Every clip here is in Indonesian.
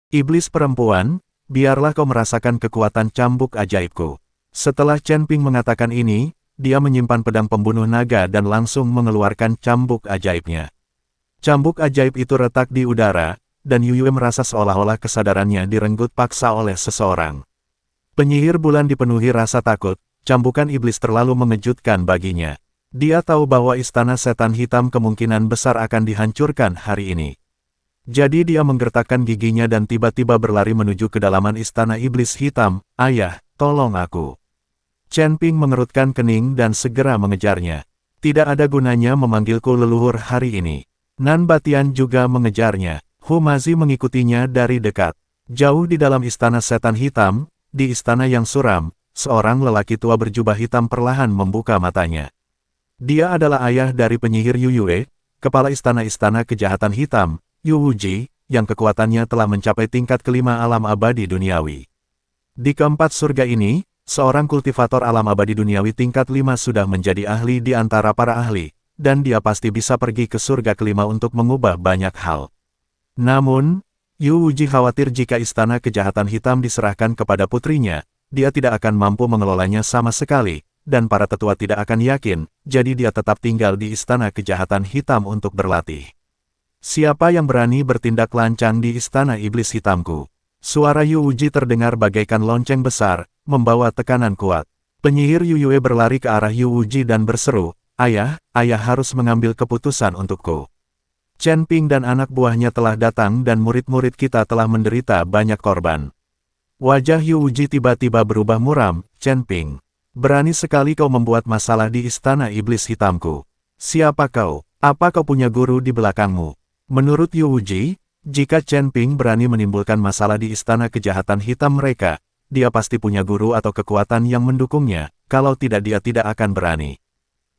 Iblis perempuan, biarlah kau merasakan kekuatan cambuk ajaibku. Setelah Chen Ping mengatakan ini, dia menyimpan pedang pembunuh naga dan langsung mengeluarkan cambuk ajaibnya. Cambuk ajaib itu retak di udara, dan Yu Yue merasa seolah-olah kesadarannya direnggut paksa oleh seseorang. Penyihir bulan dipenuhi rasa takut, cambukan iblis terlalu mengejutkan baginya. Dia tahu bahwa istana setan hitam kemungkinan besar akan dihancurkan hari ini. Jadi dia menggertakkan giginya dan tiba-tiba berlari menuju kedalaman istana iblis hitam. Ayah, tolong aku. Chen Ping mengerutkan kening dan segera mengejarnya. Tidak ada gunanya memanggilku leluhur hari ini. Nan Batian juga mengejarnya. Hu Mazi mengikutinya dari dekat. Jauh di dalam istana setan hitam, di istana yang suram, seorang lelaki tua berjubah hitam perlahan membuka matanya. Dia adalah ayah dari penyihir Yu Yue, kepala istana-istana kejahatan hitam, Yu Wuji, yang kekuatannya telah mencapai tingkat kelima alam abadi duniawi. Di keempat surga ini, seorang kultivator alam abadi duniawi tingkat 5 sudah menjadi ahli di antara para ahli, dan dia pasti bisa pergi ke surga kelima untuk mengubah banyak hal. Namun, Yu Wuji khawatir jika istana kejahatan hitam diserahkan kepada putrinya, dia tidak akan mampu mengelolanya sama sekali, dan para tetua tidak akan yakin, jadi dia tetap tinggal di istana kejahatan hitam untuk berlatih. Siapa yang berani bertindak lancang di istana iblis hitamku? Suara Yu Wuji terdengar bagaikan lonceng besar, membawa tekanan kuat. Penyihir Yu Yue berlari ke arah Yu Wuji dan berseru, ayah harus mengambil keputusan untukku. Chen Ping dan anak buahnya telah datang dan murid-murid kita telah menderita banyak korban. Wajah Yu Wuji tiba-tiba berubah muram. Chen Ping, berani sekali kau membuat masalah di istana iblis hitamku. Siapa kau? Apa kau punya guru di belakangmu? Menurut Yu Wuji, jika Chen Ping berani menimbulkan masalah di istana kejahatan hitam mereka, dia pasti punya guru atau kekuatan yang mendukungnya, kalau tidak dia tidak akan berani.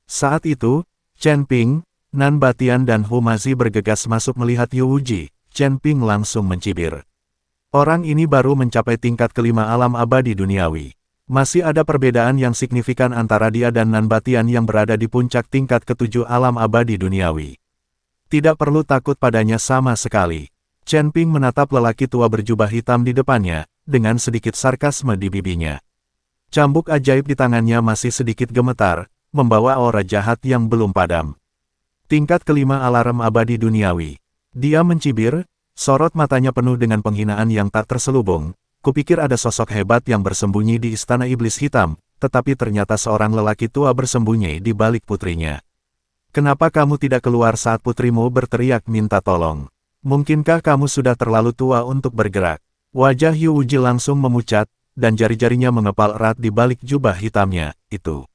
Saat itu, Chen Ping, Nan Batian dan Hu Mazi bergegas masuk melihat Yu Wuji. Chen Ping langsung mencibir. Orang ini baru mencapai tingkat kelima alam abadi duniawi. Masih ada perbedaan yang signifikan antara dia dan Nan Batian yang berada di puncak tingkat ketujuh alam abadi duniawi. Tidak perlu takut padanya sama sekali. Chen Ping menatap lelaki tua berjubah hitam di depannya, dengan sedikit sarkasme di bibinya. Cambuk ajaib di tangannya masih sedikit gemetar, membawa aura jahat yang belum padam. Tingkat kelima alarm abadi duniawi. Dia mencibir, sorot matanya penuh dengan penghinaan yang tak terselubung. Kupikir ada sosok hebat yang bersembunyi di istana iblis hitam, tetapi ternyata seorang lelaki tua bersembunyi di balik putrinya. Kenapa kamu tidak keluar saat putrimu berteriak minta tolong? Mungkinkah kamu sudah terlalu tua untuk bergerak? Wajah Yu Wuji langsung memucat, dan jari-jarinya mengepal erat di balik jubah hitamnya, itu.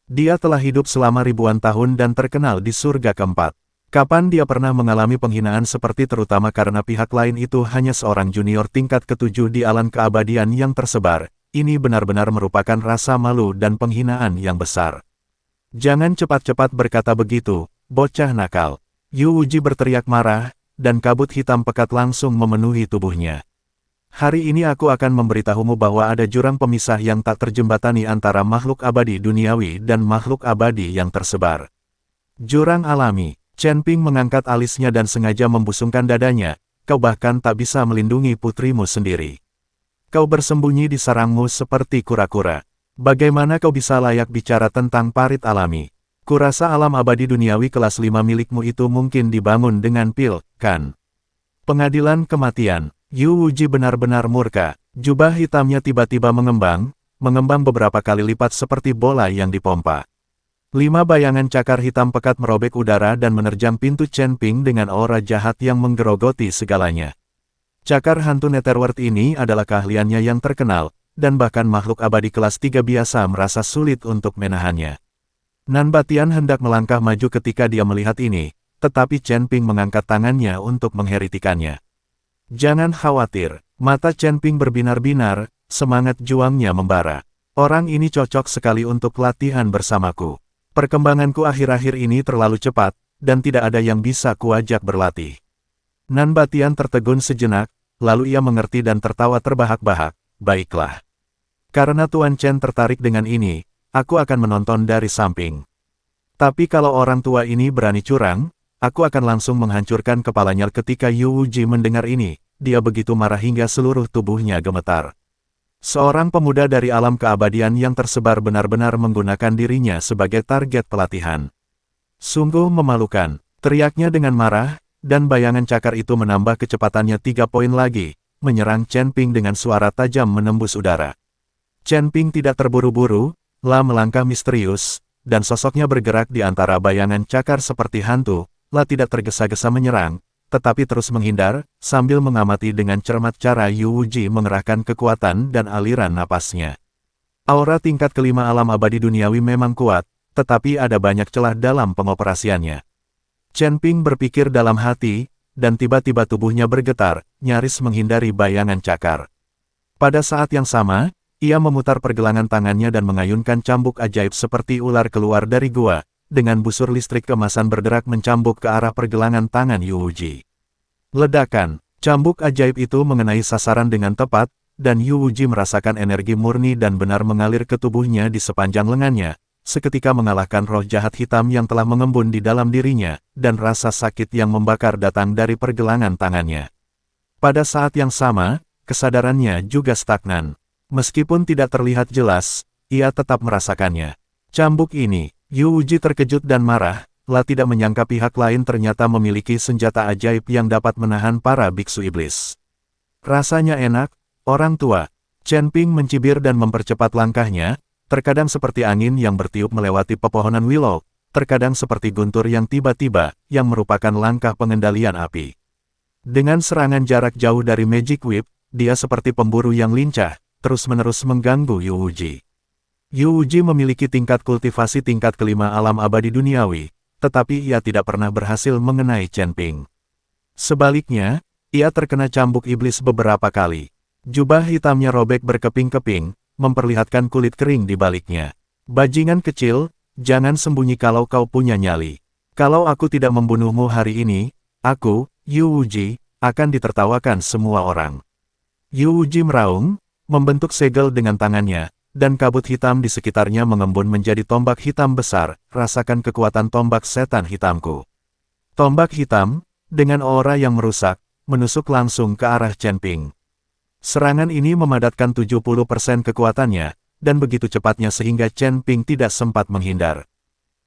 Dia telah hidup selama ribuan tahun dan terkenal di surga keempat. Kapan dia pernah mengalami penghinaan seperti terutama karena pihak lain itu hanya seorang junior tingkat ketujuh di alam keabadian yang tersebar? Ini benar-benar merupakan rasa malu dan penghinaan yang besar. Jangan cepat-cepat berkata begitu, bocah nakal. Yu Wuji berteriak marah, dan kabut hitam pekat langsung memenuhi tubuhnya. Hari ini aku akan memberitahumu bahwa ada jurang pemisah yang tak terjembatani antara makhluk abadi duniawi dan makhluk abadi yang tersebar. Jurang alami. Chen Ping mengangkat alisnya dan sengaja membusungkan dadanya, kau bahkan tak bisa melindungi putrimu sendiri. Kau bersembunyi di sarangmu seperti kura-kura. Bagaimana kau bisa layak bicara tentang parit alami? Kurasa alam abadi duniawi kelas 5 milikmu itu mungkin dibangun dengan pil, kan? Pengadilan kematian. Yu Wuji benar-benar murka. Jubah hitamnya tiba-tiba mengembang beberapa kali lipat seperti bola yang dipompa. 5 bayangan cakar hitam pekat merobek udara dan menerjang pintu Chen Ping dengan aura jahat yang menggerogoti segalanya. Cakar hantu Netherworld ini adalah keahliannya yang terkenal, dan bahkan makhluk abadi kelas 3 biasa merasa sulit untuk menahannya. Nan Batian hendak melangkah maju ketika dia melihat ini, tetapi Chen Ping mengangkat tangannya untuk mengheritikannya. Jangan khawatir, mata Chen Ping berbinar-binar, semangat juangnya membara. Orang ini cocok sekali untuk latihan bersamaku. Perkembanganku akhir-akhir ini terlalu cepat, dan tidak ada yang bisa kuajak berlatih. Nan Batian tertegun sejenak, lalu ia mengerti dan tertawa terbahak-bahak. Baiklah. Karena Tuan Chen tertarik dengan ini, aku akan menonton dari samping. Tapi kalau orang tua ini berani curang, aku akan langsung menghancurkan kepalanya. Ketika Yu Wuji mendengar ini, dia begitu marah hingga seluruh tubuhnya gemetar. Seorang pemuda dari alam keabadian yang tersebar benar-benar menggunakan dirinya sebagai target pelatihan. Sungguh memalukan, teriaknya dengan marah, dan bayangan cakar itu menambah kecepatannya 3 poin lagi, menyerang Chen Ping dengan suara tajam menembus udara. Chen Ping tidak terburu-buru, melangkah misterius, dan sosoknya bergerak di antara bayangan cakar seperti hantu, tidak tergesa-gesa menyerang, tetapi terus menghindar, sambil mengamati dengan cermat cara Yu Wuji mengerahkan kekuatan dan aliran napasnya. Aura tingkat kelima alam abadi duniawi memang kuat, tetapi ada banyak celah dalam pengoperasiannya. Chen Ping berpikir dalam hati, dan tiba-tiba tubuhnya bergetar, nyaris menghindari bayangan cakar. Pada saat yang sama, ia memutar pergelangan tangannya dan mengayunkan cambuk ajaib seperti ular keluar dari gua, dengan busur listrik kemasan bergerak mencambuk ke arah pergelangan tangan Yu Wuji. Ledakan, cambuk ajaib itu mengenai sasaran dengan tepat, dan Yu Wuji merasakan energi murni dan benar mengalir ke tubuhnya di sepanjang lengannya, seketika mengalahkan roh jahat hitam yang telah mengembun di dalam dirinya, dan rasa sakit yang membakar datang dari pergelangan tangannya. Pada saat yang sama, kesadarannya juga stagnan. Meskipun tidak terlihat jelas, ia tetap merasakannya. Cambuk ini, Yu Wuji terkejut dan marah, tidak menyangka pihak lain ternyata memiliki senjata ajaib yang dapat menahan para biksu iblis. Rasanya enak, orang tua. Chen Ping mencibir dan mempercepat langkahnya, terkadang seperti angin yang bertiup melewati pepohonan willow, terkadang seperti guntur yang tiba-tiba, yang merupakan langkah pengendalian api. Dengan serangan jarak jauh dari Magic Whip, dia seperti pemburu yang lincah, terus-menerus mengganggu Yu Wuji. Yu Wuji memiliki tingkat kultivasi tingkat kelima alam abadi duniawi, tetapi ia tidak pernah berhasil mengenai Chen Ping. Sebaliknya, ia terkena cambuk iblis beberapa kali. Jubah hitamnya robek berkeping-keping, memperlihatkan kulit kering di baliknya. Bajingan kecil, jangan sembunyi kalau kau punya nyali. Kalau aku tidak membunuhmu hari ini, aku, Yu Wuji, akan ditertawakan semua orang. Yu Wuji meraung, membentuk segel dengan tangannya, dan kabut hitam di sekitarnya mengembun menjadi tombak hitam besar, rasakan kekuatan tombak setan hitamku. Tombak hitam, dengan aura yang merusak, menusuk langsung ke arah Chen Ping. Serangan ini memadatkan 70% kekuatannya, dan begitu cepatnya sehingga Chen Ping tidak sempat menghindar.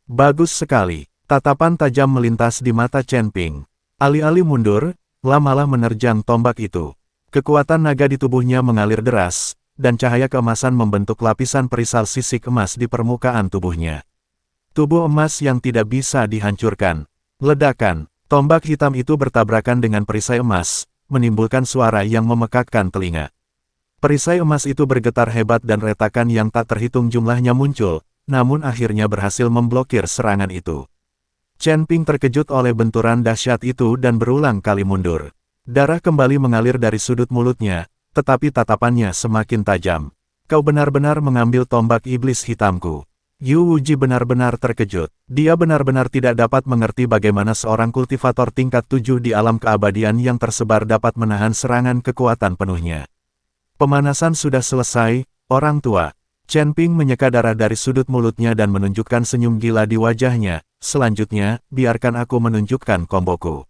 Bagus sekali, tatapan tajam melintas di mata Chen Ping. Alih-alih mundur, malah menerjang tombak itu. Kekuatan naga di tubuhnya mengalir deras, dan cahaya keemasan membentuk lapisan perisal sisik emas di permukaan tubuhnya. Tubuh emas yang tidak bisa dihancurkan. Ledakan, tombak hitam itu bertabrakan dengan perisai emas, menimbulkan suara yang memekakkan telinga. Perisai emas itu bergetar hebat dan retakan yang tak terhitung jumlahnya muncul, namun akhirnya berhasil memblokir serangan itu. Chen Ping terkejut oleh benturan dahsyat itu dan berulang kali mundur. Darah kembali mengalir dari sudut mulutnya, tetapi tatapannya semakin tajam. Kau benar-benar mengambil tombak iblis hitamku. Yu Wuji benar-benar terkejut. Dia benar-benar tidak dapat mengerti bagaimana seorang kultivator tingkat 7 di alam keabadian yang tersebar dapat menahan serangan kekuatan penuhnya. Pemanasan sudah selesai, orang tua. Chen Ping menyeka darah dari sudut mulutnya dan menunjukkan senyum gila di wajahnya. Selanjutnya, biarkan aku menunjukkan komboku.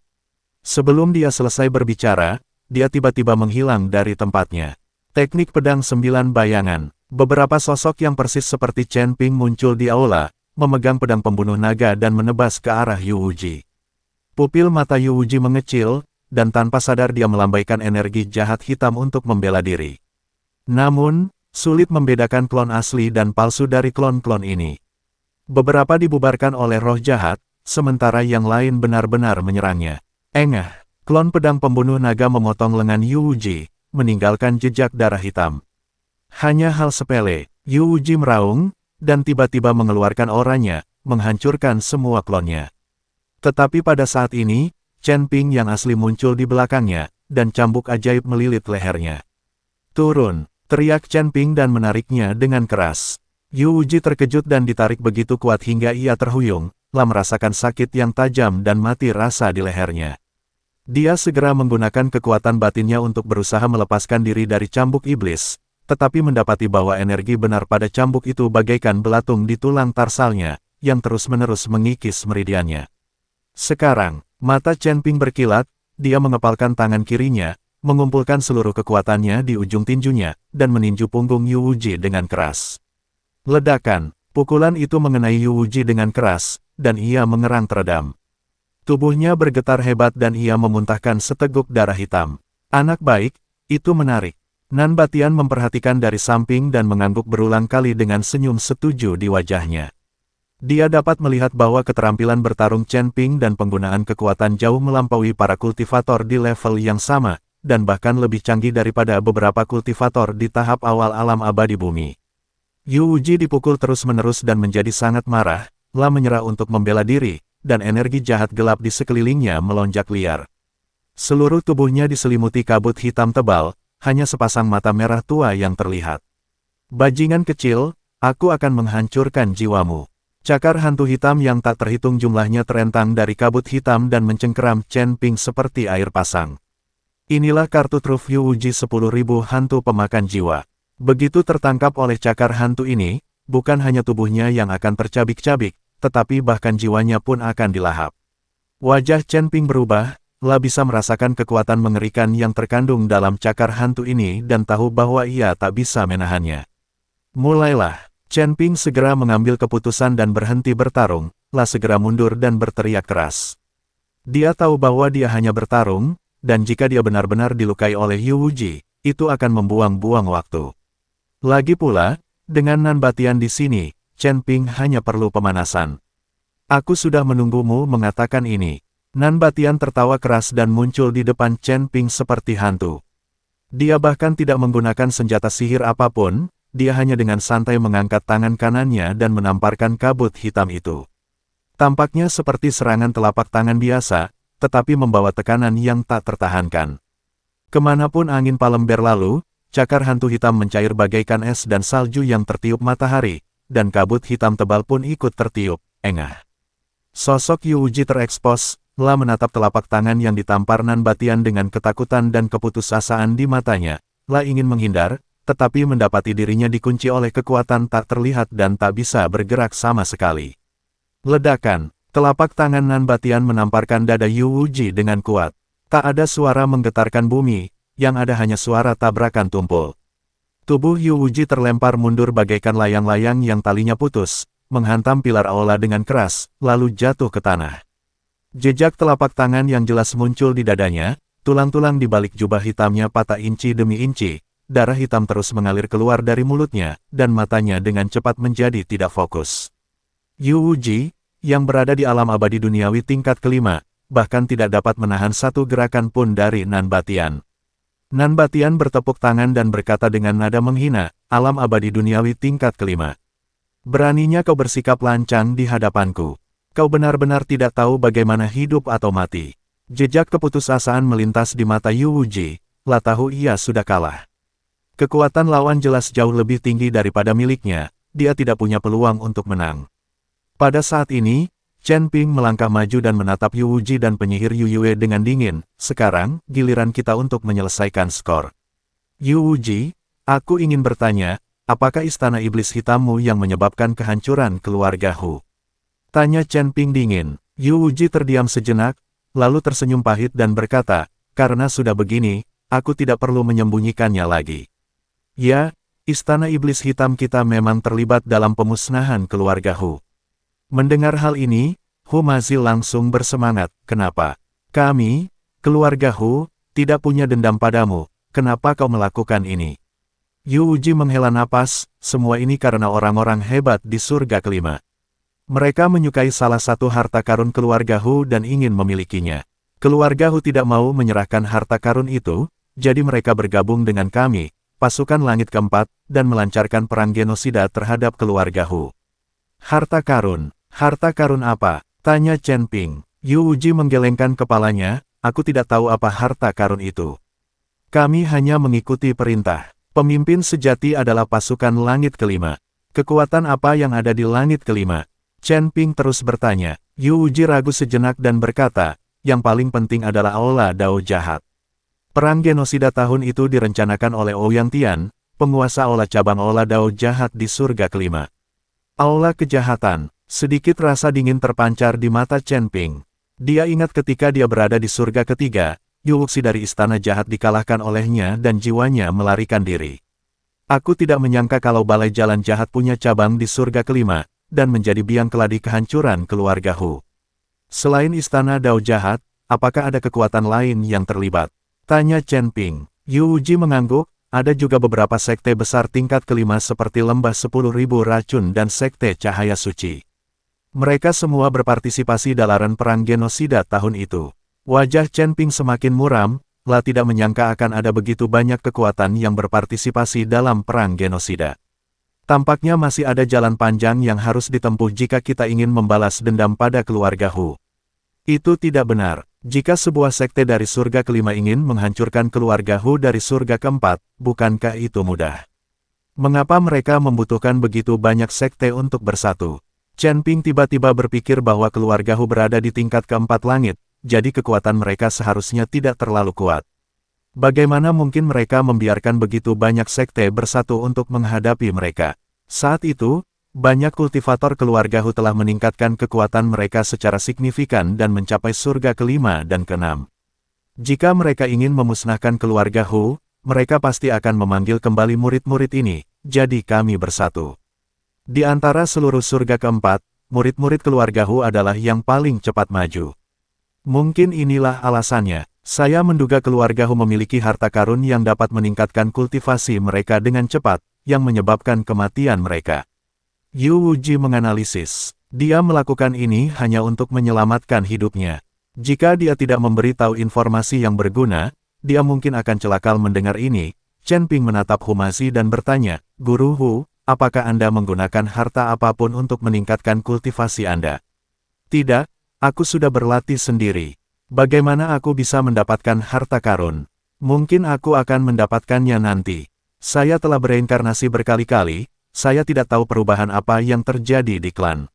Sebelum dia selesai berbicara, dia tiba-tiba menghilang dari tempatnya. Teknik pedang 9 bayangan. Beberapa sosok yang persis seperti Chen Ping muncul di aula, memegang pedang pembunuh naga dan menebas ke arah Yu Wuji. Pupil mata Yu Wuji mengecil, dan tanpa sadar dia melambaikan energi jahat hitam untuk membela diri. Namun, sulit membedakan klon asli dan palsu dari klon-klon ini. Beberapa dibubarkan oleh roh jahat, sementara yang lain benar-benar menyerangnya. Engah. Klon pedang pembunuh naga memotong lengan Yu Wuji, meninggalkan jejak darah hitam. Hanya hal sepele, Yu Wuji meraung, dan tiba-tiba mengeluarkan auranya, menghancurkan semua klonnya. Tetapi pada saat ini, Chen Ping yang asli muncul di belakangnya, dan cambuk ajaib melilit lehernya. Turun, teriak Chen Ping dan menariknya dengan keras. Yu Wuji terkejut dan ditarik begitu kuat hingga ia terhuyung, merasakan sakit yang tajam dan mati rasa di lehernya. Dia segera menggunakan kekuatan batinnya untuk berusaha melepaskan diri dari cambuk iblis, tetapi mendapati bahwa energi benar pada cambuk itu bagaikan belatung di tulang tarsalnya, yang terus-menerus mengikis meridiannya. Sekarang, mata Chen Ping berkilat, dia mengepalkan tangan kirinya, mengumpulkan seluruh kekuatannya di ujung tinjunya, dan meninju punggung Yu Wuji dengan keras. Ledakan, pukulan itu mengenai Yu Wuji dengan keras, dan ia mengerang teredam. Tubuhnya bergetar hebat dan ia memuntahkan seteguk darah hitam. Anak baik, itu menarik. Nan Batian memperhatikan dari samping dan mengangguk berulang kali dengan senyum setuju di wajahnya. Dia dapat melihat bahwa keterampilan bertarung Chen Ping dan penggunaan kekuatan jauh melampaui para kultivator di level yang sama, dan bahkan lebih canggih daripada beberapa kultivator di tahap awal alam abadi bumi. Yu Wuji dipukul terus-menerus dan menjadi sangat marah, menyerah untuk membela diri, dan energi jahat gelap di sekelilingnya melonjak liar. Seluruh tubuhnya diselimuti kabut hitam tebal, hanya sepasang mata merah tua yang terlihat. Bajingan kecil, aku akan menghancurkan jiwamu. Cakar hantu hitam yang tak terhitung jumlahnya terentang dari kabut hitam dan mencengkeram Chen Ping seperti air pasang. Inilah kartu truf Yu Wuji 10.000 hantu pemakan jiwa. Begitu tertangkap oleh cakar hantu ini, bukan hanya tubuhnya yang akan tercabik-cabik, tetapi bahkan jiwanya pun akan dilahap. Wajah Chen Ping berubah, bisa merasakan kekuatan mengerikan yang terkandung dalam cakar hantu ini dan tahu bahwa ia tak bisa menahannya. Mulailah, Chen Ping segera mengambil keputusan dan berhenti bertarung, segera mundur dan berteriak keras. Dia tahu bahwa dia hanya bertarung, dan jika dia benar-benar dilukai oleh Yu Wuji, itu akan membuang-buang waktu. Lagi pula, dengan Nan Batian di sini, Chen Ping hanya perlu pemanasan. Aku sudah menunggumu mengatakan ini. Nan Batian tertawa keras dan muncul di depan Chen Ping seperti hantu. Dia bahkan tidak menggunakan senjata sihir apapun, dia hanya dengan santai mengangkat tangan kanannya dan menamparkan kabut hitam itu. Tampaknya seperti serangan telapak tangan biasa, tetapi membawa tekanan yang tak tertahankan. Kemanapun angin palem berlalu, cakar hantu hitam mencair bagaikan es dan salju yang tertiup matahari, dan kabut hitam tebal pun ikut tertiup, engah. Sosok Yu Wuji terekspos, menatap telapak tangan yang ditampar Nan Batian dengan ketakutan dan keputusasaan di matanya, ingin menghindar, tetapi mendapati dirinya dikunci oleh kekuatan tak terlihat dan tak bisa bergerak sama sekali. Ledakan, telapak tangan Nan Batian menamparkan dada Yu Wuji dengan kuat. Tak ada suara menggetarkan bumi, yang ada hanya suara tabrakan tumpul. Tubuh Yu Wuji terlempar mundur bagaikan layang-layang yang talinya putus, menghantam pilar aula dengan keras, lalu jatuh ke tanah. Jejak telapak tangan yang jelas muncul di dadanya, tulang-tulang di balik jubah hitamnya patah inci demi inci, darah hitam terus mengalir keluar dari mulutnya, dan matanya dengan cepat menjadi tidak fokus. Yu Wuji, yang berada di alam abadi duniawi tingkat kelima, bahkan tidak dapat menahan satu gerakan pun dari Nan Batian. Nan Batian bertepuk tangan dan berkata dengan nada menghina, alam abadi duniawi tingkat kelima. Beraninya kau bersikap lancang di hadapanku. Kau benar-benar tidak tahu bagaimana hidup atau mati. Jejak keputusasaan melintas di mata Yu Wuji, tahu ia sudah kalah. Kekuatan lawan jelas jauh lebih tinggi daripada miliknya, dia tidak punya peluang untuk menang. Pada saat ini, Chen Ping melangkah maju dan menatap Yu Wuji dan penyihir Yu Yue dengan dingin. Sekarang, giliran kita untuk menyelesaikan skor. Yu Wuji, aku ingin bertanya, apakah istana iblis hitammu yang menyebabkan kehancuran keluarga Hu? Tanya Chen Ping dingin. Yu Wuji terdiam sejenak, lalu tersenyum pahit dan berkata, karena sudah begini, aku tidak perlu menyembunyikannya lagi. Ya, istana iblis hitam kita memang terlibat dalam pemusnahan keluarga Hu. Mendengar hal ini, Hu Mazil langsung bersemangat. Kenapa? Kami, keluarga Hu, tidak punya dendam padamu, kenapa kau melakukan ini? Yu Wuji menghela napas, semua ini karena orang-orang hebat di surga kelima. Mereka menyukai salah satu harta karun keluarga Hu dan ingin memilikinya. Keluarga Hu tidak mau menyerahkan harta karun itu, jadi mereka bergabung dengan kami, pasukan langit keempat, dan melancarkan perang genosida terhadap keluarga Hu. Harta karun apa? Tanya Chen Ping. Yu Wuji menggelengkan kepalanya, aku tidak tahu apa harta karun itu. Kami hanya mengikuti perintah. Pemimpin sejati adalah pasukan langit kelima. Kekuatan apa yang ada di langit kelima? Chen Ping terus bertanya. Yu Wuji ragu sejenak dan berkata, yang paling penting adalah aula Dao jahat. Perang genosida tahun itu direncanakan oleh Ouyang Tian, penguasa aula cabang aula Dao jahat di surga kelima. Aula kejahatan, sedikit rasa dingin terpancar di mata Chen Ping. Dia ingat ketika dia berada di surga ketiga, Yu Wuxi dari istana jahat dikalahkan olehnya dan jiwanya melarikan diri. Aku tidak menyangka kalau balai jalan jahat punya cabang di surga kelima, dan menjadi biang keladi kehancuran keluarga Hu. Selain istana Dao jahat, apakah ada kekuatan lain yang terlibat? Tanya Chen Ping. Yu Wuji mengangguk, ada juga beberapa sekte besar tingkat kelima seperti Lembah 10.000 Racun dan Sekte Cahaya Suci. Mereka semua berpartisipasi dalam perang genosida tahun itu. Wajah Chen Ping semakin muram, lah tidak menyangka akan ada begitu banyak kekuatan yang berpartisipasi dalam perang genosida. Tampaknya masih ada jalan panjang yang harus ditempuh jika kita ingin membalas dendam pada keluarga Hu. Itu tidak benar. Jika sebuah sekte dari surga kelima ingin menghancurkan keluarga Hu dari surga keempat, bukankah itu mudah? Mengapa mereka membutuhkan begitu banyak sekte untuk bersatu? Chen Ping tiba-tiba berpikir bahwa keluarga Hu berada di tingkat keempat langit, jadi kekuatan mereka seharusnya tidak terlalu kuat. Bagaimana mungkin mereka membiarkan begitu banyak sekte bersatu untuk menghadapi mereka? Saat itu, banyak kultivator keluarga Hu telah meningkatkan kekuatan mereka secara signifikan dan mencapai surga kelima dan keenam. Jika mereka ingin memusnahkan keluarga Hu, mereka pasti akan memanggil kembali murid-murid ini, jadi kami bersatu. Di antara seluruh surga keempat, murid-murid keluarga Hu adalah yang paling cepat maju. Mungkin inilah alasannya. Saya menduga keluarga Hu memiliki harta karun yang dapat meningkatkan kultivasi mereka dengan cepat, yang menyebabkan kematian mereka. Yu Wuji menganalisis. Dia melakukan ini hanya untuk menyelamatkan hidupnya. Jika dia tidak memberitahu informasi yang berguna, dia mungkin akan celaka mendengar ini. Chen Ping menatap Humazi dan bertanya, Guru Hu, apakah Anda menggunakan harta apapun untuk meningkatkan kultivasi Anda? Tidak, aku sudah berlatih sendiri. Bagaimana aku bisa mendapatkan harta karun? Mungkin aku akan mendapatkannya nanti. Saya telah bereinkarnasi berkali-kali, saya tidak tahu perubahan apa yang terjadi di klan.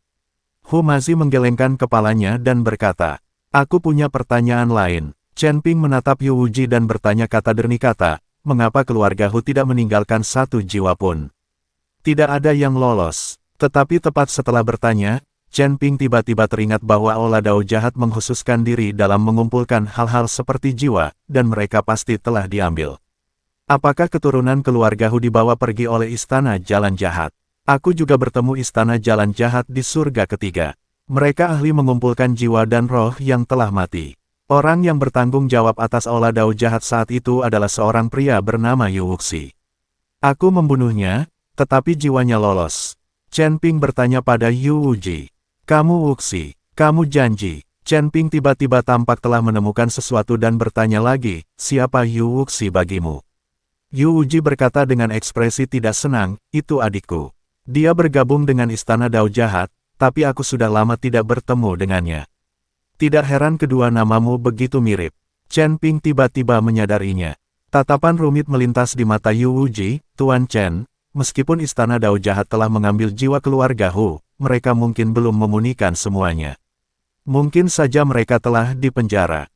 Humazi menggelengkan kepalanya dan berkata, aku punya pertanyaan lain. Chen Ping menatap Yu Wuji dan bertanya kata demi kata, mengapa keluarga Hu tidak meninggalkan satu jiwa pun? Tidak ada yang lolos. Tetapi tepat setelah bertanya, Chen Ping tiba-tiba teringat bahwa Aula Dao jahat mengkhususkan diri dalam mengumpulkan hal-hal seperti jiwa, dan mereka pasti telah diambil. Apakah keturunan keluarga Hu dibawa pergi oleh istana jalan jahat? Aku juga bertemu istana jalan jahat di surga ketiga. Mereka ahli mengumpulkan jiwa dan roh yang telah mati. Orang yang bertanggung jawab atas Aula Dao jahat saat itu adalah seorang pria bernama Yu Wuxi. Aku membunuhnya, tetapi jiwanya lolos. Chen Ping bertanya pada Yu Wuji. Kamu Wuxi, kamu janji. Chen Ping tiba-tiba tampak telah menemukan sesuatu dan bertanya lagi, siapa Yu Wuxi bagimu? Yu Wuji berkata dengan ekspresi tidak senang, itu adikku. Dia bergabung dengan istana Dao jahat, tapi aku sudah lama tidak bertemu dengannya. Tidak heran kedua namamu begitu mirip. Chen Ping tiba-tiba menyadarinya. Tatapan rumit melintas di mata Yu Wuji, Tuan Chen, meskipun istana Dao jahat telah mengambil jiwa keluarga Hu, mereka mungkin belum memurnikan semuanya. Mungkin saja mereka telah dipenjara.